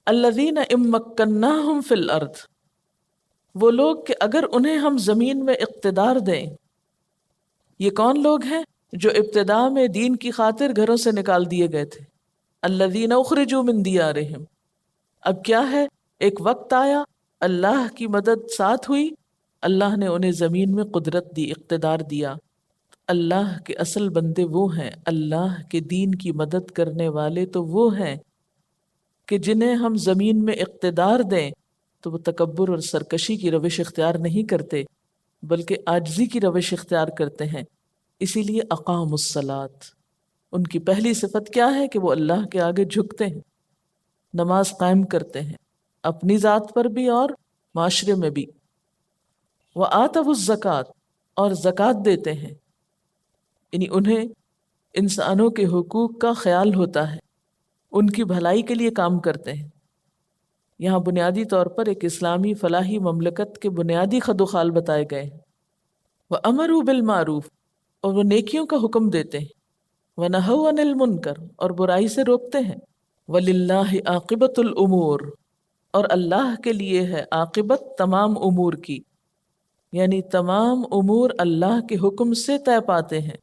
الذین ام مکناہم فی الارض، وہ لوگ کہ اگر انہیں ہم زمین میں اقتدار دیں. یہ کون لوگ ہیں؟ جو ابتدا میں دین کی خاطر گھروں سے نکال دیے گئے تھے. الذین اخرجوا من دیارہم، اب کیا ہے، ایک وقت آیا، اللہ کی مدد ساتھ ہوئی، اللہ نے انہیں زمین میں قدرت دی، اقتدار دیا. اللہ کے اصل بندے وہ ہیں، اللہ کے دین کی مدد کرنے والے تو وہ ہیں کہ جنہیں ہم زمین میں اقتدار دیں تو وہ تکبر اور سرکشی کی روش اختیار نہیں کرتے بلکہ عاجزی کی روش اختیار کرتے ہیں. اسی لیے اقاموا الصلاۃ، ان کی پہلی صفت کیا ہے کہ وہ اللہ کے آگے جھکتے ہیں، نماز قائم کرتے ہیں، اپنی ذات پر بھی اور معاشرے میں بھی. وآتوا الزکوٰۃ، اور زکوٰۃ دیتے ہیں، یعنی انہیں انسانوں کے حقوق کا خیال ہوتا ہے، ان کی بھلائی کے لیے کام کرتے ہیں. یہاں بنیادی طور پر ایک اسلامی فلاحی مملکت کے بنیادی خد و خال بتائے گئے ہیں. وَأَمَرُوا بِالْمَعْرُوفِ، اور وہ نیکیوں کا حکم دیتے ہیں. وَنَهَوْا عَنِ الْمُنْکَرِ، اور برائی سے روکتے ہیں. وَلِلَّهِ عَاقِبَةُ الْأُمُورِ، اور اللہ کے لیے ہے عاقبت تمام امور کی، یعنی تمام امور اللہ کے حکم سے طے پاتے ہیں.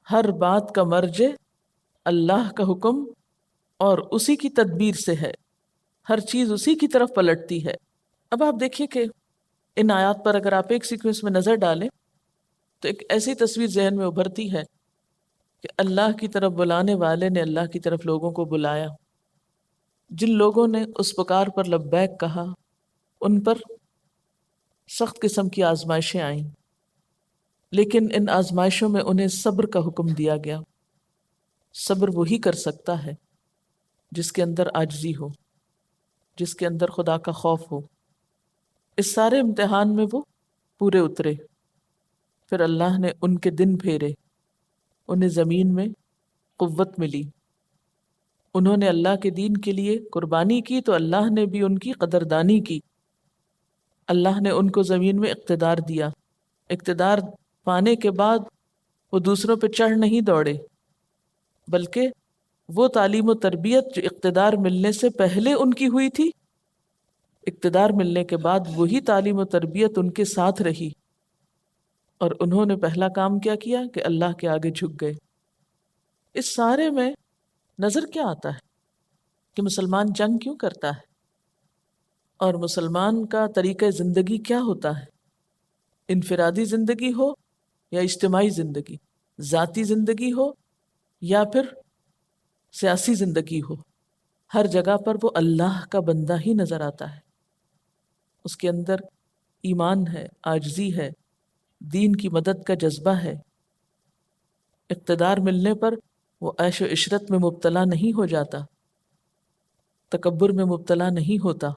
ہر بات کا مرجع اللہ کا حکم اور اسی کی تدبیر سے ہے، ہر چیز اسی کی طرف پلٹتی ہے. اب آپ دیکھیے کہ ان آیات پر اگر آپ ایک سیکوینس میں نظر ڈالیں تو ایک ایسی تصویر ذہن میں ابھرتی ہے کہ اللہ کی طرف بلانے والے نے اللہ کی طرف لوگوں کو بلایا. جن لوگوں نے اس پکار پر لبیک کہا ان پر سخت قسم کی آزمائشیں آئیں، لیکن ان آزمائشوں میں انہیں صبر کا حکم دیا گیا. صبر وہی کر سکتا ہے جس کے اندر عاجزی ہو، جس کے اندر خدا کا خوف ہو. اس سارے امتحان میں وہ پورے اترے، پھر اللہ نے ان کے دن پھیرے، انہیں زمین میں قوت ملی، انہوں نے اللہ کے دین کے لیے قربانی کی تو اللہ نے بھی ان کی قدردانی کی. اللہ نے ان کو زمین میں اقتدار دیا. اقتدار پانے کے بعد وہ دوسروں پہ چڑھ نہیں دوڑے، بلکہ وہ تعلیم و تربیت جو اقتدار ملنے سے پہلے ان کی ہوئی تھی، اقتدار ملنے کے بعد وہی تعلیم و تربیت ان کے ساتھ رہی، اور انہوں نے پہلا کام کیا کیا کہ اللہ کے آگے جھک گئے. اس سارے میں نظر کیا آتا ہے کہ مسلمان جنگ کیوں کرتا ہے، اور مسلمان کا طریقہ زندگی کیا ہوتا ہے، انفرادی زندگی ہو یا اجتماعی زندگی، ذاتی زندگی ہو یا پھر سیاسی زندگی ہو، ہر جگہ پر وہ اللہ کا بندہ ہی نظر آتا ہے. اس کے اندر ایمان ہے، عاجزی ہے، دین کی مدد کا جذبہ ہے. اقتدار ملنے پر وہ عیش و عشرت میں مبتلا نہیں ہو جاتا، تکبر میں مبتلا نہیں ہوتا،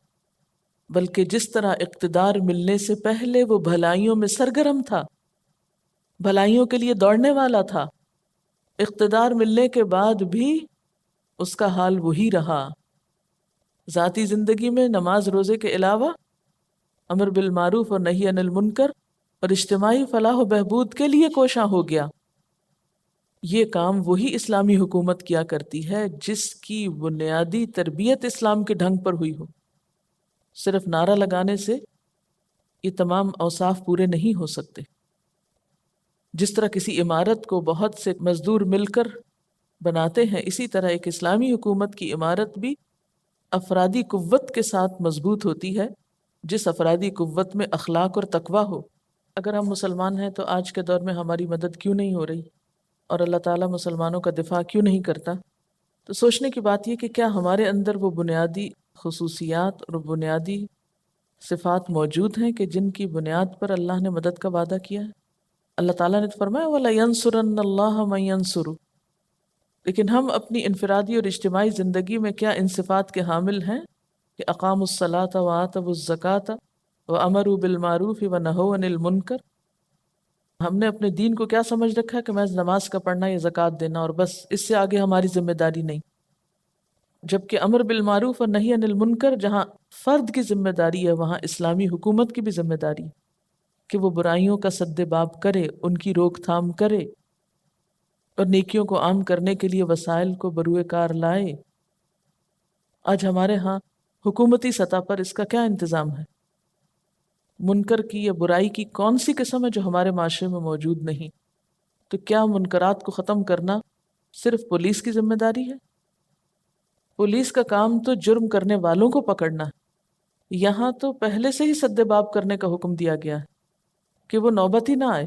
بلکہ جس طرح اقتدار ملنے سے پہلے وہ بھلائیوں میں سرگرم تھا، بھلائیوں کے لیے دوڑنے والا تھا، اقتدار ملنے کے بعد بھی اس کا حال وہی رہا. ذاتی زندگی میں نماز روزے کے علاوہ امر بالمعروف اور نہی عن المنکر اور اجتماعی فلاح و بہبود کے لیے کوشاں ہو گیا. یہ کام وہی اسلامی حکومت کیا کرتی ہے جس کی بنیادی تربیت اسلام کے ڈھنگ پر ہوئی ہو. صرف نعرہ لگانے سے یہ تمام اوصاف پورے نہیں ہو سکتے. جس طرح کسی عمارت کو بہت سے مزدور مل کر بناتے ہیں، اسی طرح ایک اسلامی حکومت کی عمارت بھی افرادی قوت کے ساتھ مضبوط ہوتی ہے، جس افرادی قوت میں اخلاق اور تقویٰ ہو. اگر ہم مسلمان ہیں تو آج کے دور میں ہماری مدد کیوں نہیں ہو رہی، اور اللہ تعالیٰ مسلمانوں کا دفاع کیوں نہیں کرتا؟ تو سوچنے کی بات یہ کہ کیا ہمارے اندر وہ بنیادی خصوصیات اور بنیادی صفات موجود ہیں کہ جن کی بنیاد پر اللہ نے مدد کا وعدہ کیا ہے. اللہ تعالیٰ نے فرمایا وَلَيَنْصُرَنَّ اللَّهَ مَن يَنْصُرُهُ، لیکن ہم اپنی انفرادی اور اجتماعی زندگی میں کیا ان صفات کے حامل ہیں کہ اقاموا الصلاۃ وآتوا الزکاۃ وامروا بالمعروف ونہوا عن المنکر؟ ہم نے اپنے دین کو کیا سمجھ رکھا ہے کہ محض نماز کا پڑھنا یا زکوٰۃ دینا اور بس، اس سے آگے ہماری ذمہ داری نہیں. جبکہ امر بالمعروف اور نہی عن المنکر جہاں فرد کی ذمہ داری ہے، وہاں اسلامی حکومت کی بھی ذمہ داری کہ وہ برائیوں کا سد باب کرے، ان کی روک تھام کرے اور نیکیوں کو عام کرنے کے لیے وسائل کو بروئے کار لائے. آج ہمارے ہاں حکومتی سطح پر اس کا کیا انتظام ہے؟ منکر کی یا برائی کی کون سی قسم ہے جو ہمارے معاشرے میں موجود نہیں؟ تو کیا منکرات کو ختم کرنا صرف پولیس کی ذمہ داری ہے؟ پولیس کا کام تو جرم کرنے والوں کو پکڑنا ہے، یہاں تو پہلے سے ہی سد باب کرنے کا حکم دیا گیا ہے کہ وہ نوبت ہی نہ آئے۔